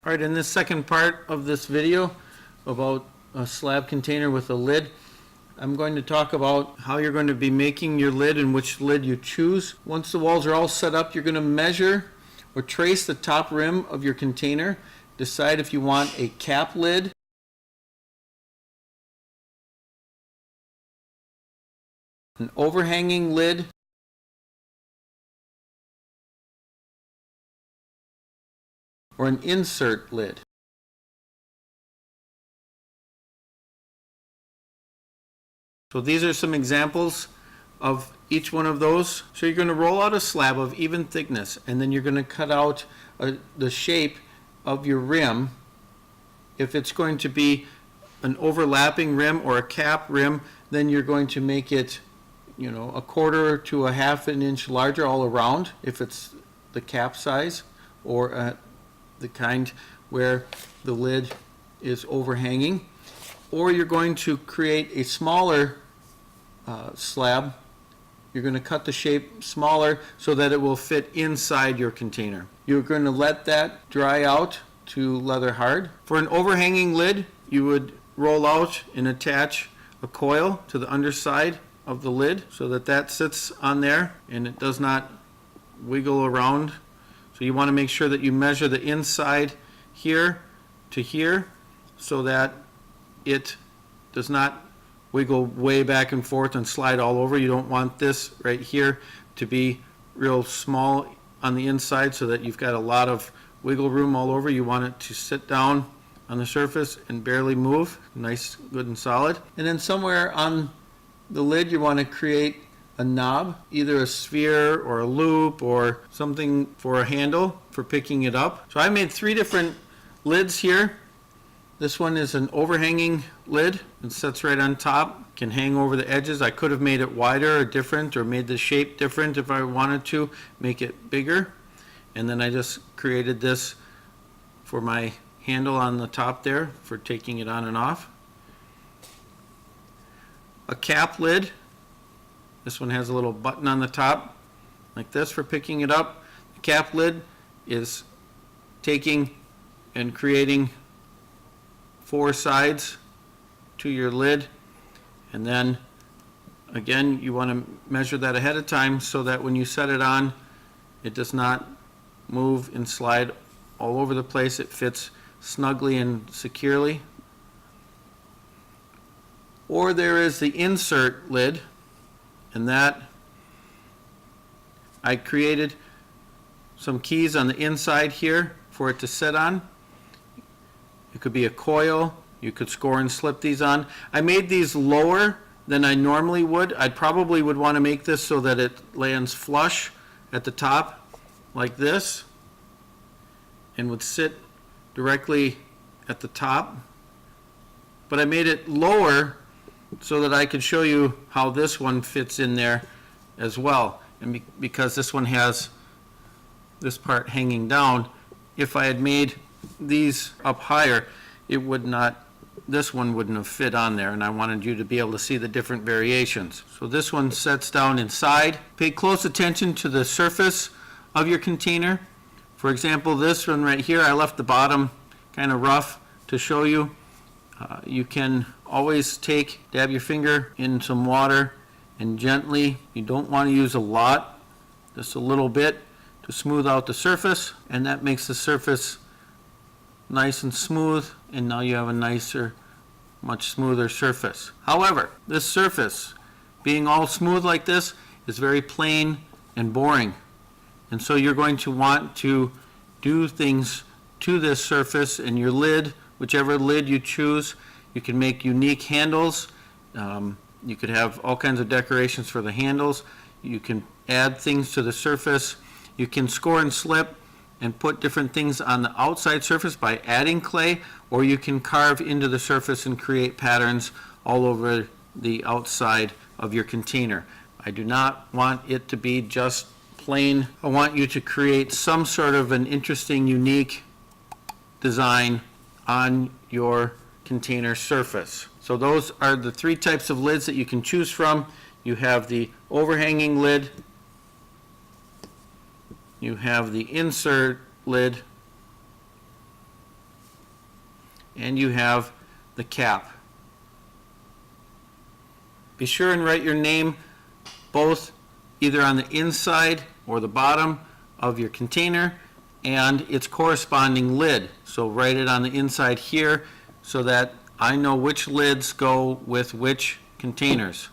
All right, in this second part of this video about a slab container with a lid, I'm going to talk about how you're going to be making your lid and which lid you choose. Once the walls are all set up, you're going to measure or trace the top rim of your container. Decide if you want a cap lid, an overhanging lid, or an insert lid. So these are some examples of each one of those. So you're going to roll out a slab of even thickness, and then you're going to cut out the shape of your rim. If it's going to be an overlapping rim or a cap rim, then you're going to make it, you know, a quarter to a half an inch larger all around if it's the cap size, or the kind where the lid is overhanging. Or you're going to create a smaller slab. You're going to cut the shape smaller so that it will fit inside your container. You're going to let that dry out to leather hard. For an overhanging lid, you would roll out and attach a coil to the underside of the lid so that that sits on there and it does not wiggle around. So you want to make sure that you measure the inside here to here so that it does not wiggle way back and forth and slide all over. You don't want this right here to be real small on the inside so that you've got a lot of wiggle room all over. You want it to sit down on the surface and barely move, nice, good and solid. And then somewhere on the lid you want to create a knob, either a sphere or a loop or something for a handle for picking it up. So I made 3 different lids here. This one is an overhanging lid. It sits right on top, can hang over the edges. I could have made it wider or different, or made the shape different if I wanted to, make it bigger. And then I just created this for my handle on the top there for taking it on and off. A cap lid. This one has a little button on the top like this for picking it up. The cap lid is taking and creating 4 sides to your lid, and then again you want to measure that ahead of time so that when you set it on it does not move and slide all over the place. It fits snugly and securely. Or there is the insert lid, and that I created some keys on the inside here for it to sit on. It could be a coil. You could score and slip these on. I made these lower than I normally would. I probably would want to make this so that it lands flush at the top like this and would sit directly at the top. But I made it lower so that I could show you how this one fits in there as well. And because this one has this part hanging down, if I had made these up higher, it would not, this one wouldn't have fit on there, and I wanted you to be able to see the different variations. So this one sets down inside. Pay close attention to the surface of your container. For example, this one right here, I left the bottom kind of rough to show you. You can always dab your finger in some water and gently, you don't want to use a lot, just a little bit to smooth out the surface, and that makes the surface nice and smooth, and now you have a nicer, much smoother surface. However, this surface, being all smooth like this, is very plain and boring. And so you're going to want to do things to this surface, and your lid, whichever lid you choose, you can make unique handles. You could have all kinds of decorations for the handles. You can add things to the surface. You can score and slip and put different things on the outside surface by adding clay, or you can carve into the surface and create patterns all over the outside of your container. I do not want it to be just plain. I want you to create some sort of an interesting, unique design on your container surface. So those are the 3 types of lids that you can choose from. You have the overhanging lid, you have the insert lid, and you have the cap. Be sure and write your name both either on the inside or the bottom of your container and its corresponding lid. So write it on the inside here so that I know which lids go with which containers.